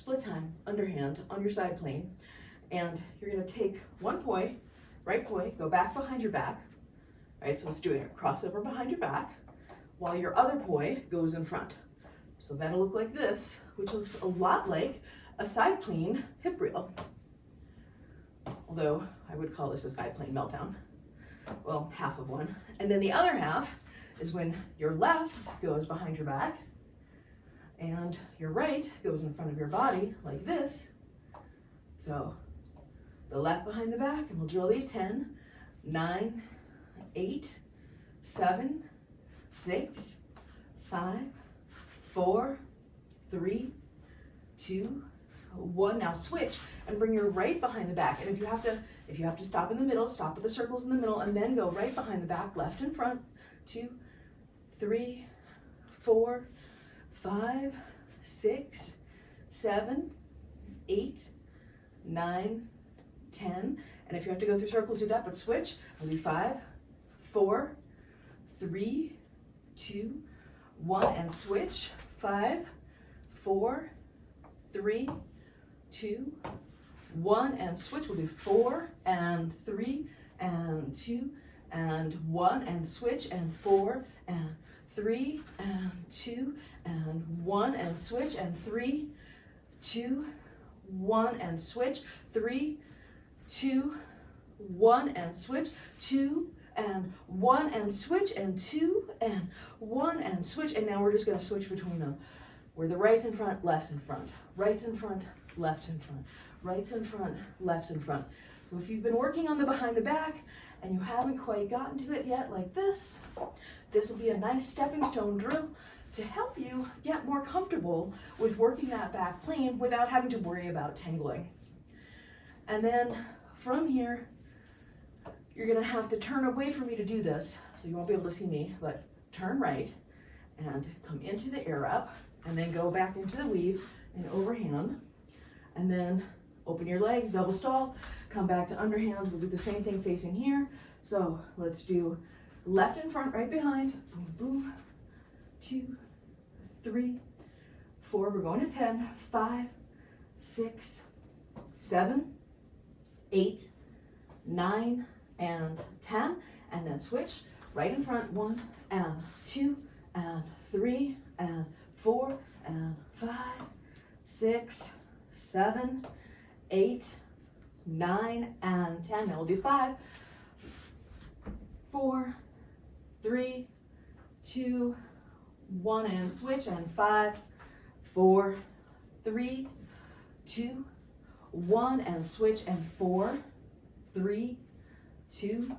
split time, underhand, on your side plane. And you're gonna take one poi, right poi, go back behind your back. Right, so let's do it. Crossover behind your back, while your other poi goes in front. So that'll look like this, which looks a lot like a side plane hip reel. Although I would call this a side plane meltdown. Well, half of one. And then the other half is when your left goes behind your back and your right goes in front of your body like this. So the left behind the back, and we'll drill these 10, 9, 8, 7, 6, 5, 4, 3, 2, 1. Now switch and bring your right behind the back. And if you have to stop in the middle, stop with the circles in the middle, and then go right behind the back, left in front. 2, 3, 4, 5, 6, 7, 8, 9, 10. And if you have to go through circles, do that, but switch. I'll do 5, 4, 3, 2, 1, and switch. 5, 4, 3, 2, 1, and switch. We'll do 4 and 3 and 2 and 1, and switch, and 4 and 3 and 2 and 1, and switch, and 3, 2, 1, and switch. 3, 2, 1, and switch. 2 and 1, and switch, and 2 and 1, and switch. And now we're just going to switch between them, where the right's in front, left's in front, right's in front, left's in front, right's in front, left's in front. So if you've been working on the behind the back and you haven't quite gotten to it yet, like this will be a nice stepping stone drill to help you get more comfortable with working that back plane without having to worry about tangling. And then from here, you're gonna have to turn away from me to do this, so you won't be able to see me, but turn right and come into the air up, and then go back into the weave and overhand, and then open your legs, double stall, come back to underhand. We'll do the same thing facing here. So let's do left in front, right behind, boom, boom, 2, 3, 4, we're going to 10, 5, 6, 7, 8, 9, and 10, and then switch, right in front, 1 and 2 and 3 and 4 and 5, 6, 7, 8, 9, and 10. Now we'll do 5, 4, 3, 2, 1, and switch, and 5, 4, 3, 2, 1, and switch, and 4, 3, 2,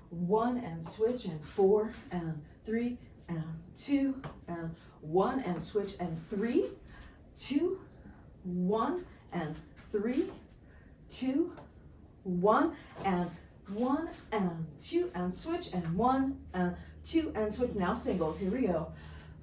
1, and switch, and 4 and 3 and 2 and 1, and switch, and 3, 2, 1, and 3, 2, 1, and 1 and 2, and switch, and 1 and 2, and switch. Now singles. Here we go.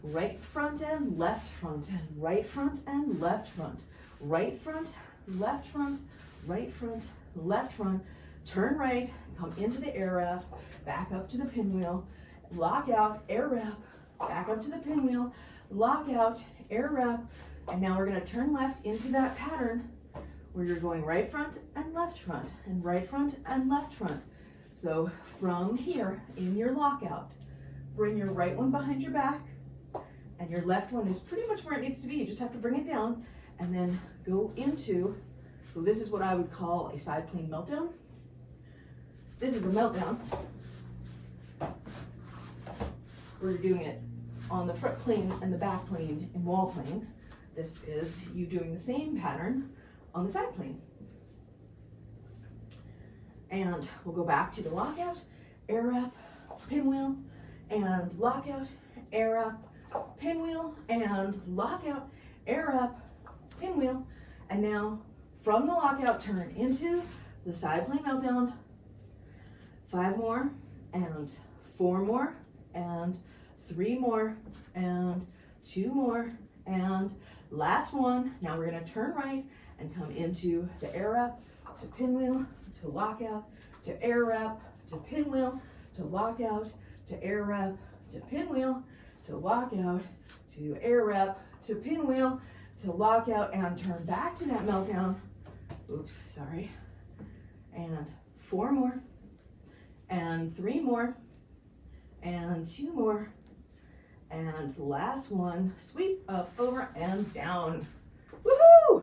Right front and left front, and right front and left front, right front, left front, right front, left front. Turn right, come into the air wrap, back up to the pinwheel, lock out, air wrap, back up to the pinwheel, lock out, air wrap. And now we're going to turn left into that pattern where you're going right front and left front, and right front and left front. So from here in your lockout, bring your right one behind your back, and your left one is pretty much where it needs to be. You just have to bring it down, and then go into, so this is what I would call a side plane meltdown. This is a meltdown where you're doing it on the front plane and the back plane in wall plane. This is you doing the same pattern on the side plane. And we'll go back to the lockout, air wrap, pinwheel, and lockout, air wrap, pinwheel, and lockout, air wrap, pinwheel. And now from the lockout, turn into the side plane meltdown. 5 more, and 4 more, and 3 more, and 2 more, and last one. Now we're going to turn right and come into the air wrap to pinwheel to lockout to air wrap to pinwheel to lockout to air wrap to pinwheel to lockout to air wrap to pinwheel. to lock out and turn back to that meltdown. Oops, sorry. And 4 more, and 3 more, and 2 more, and last one, sweep up, over, and down.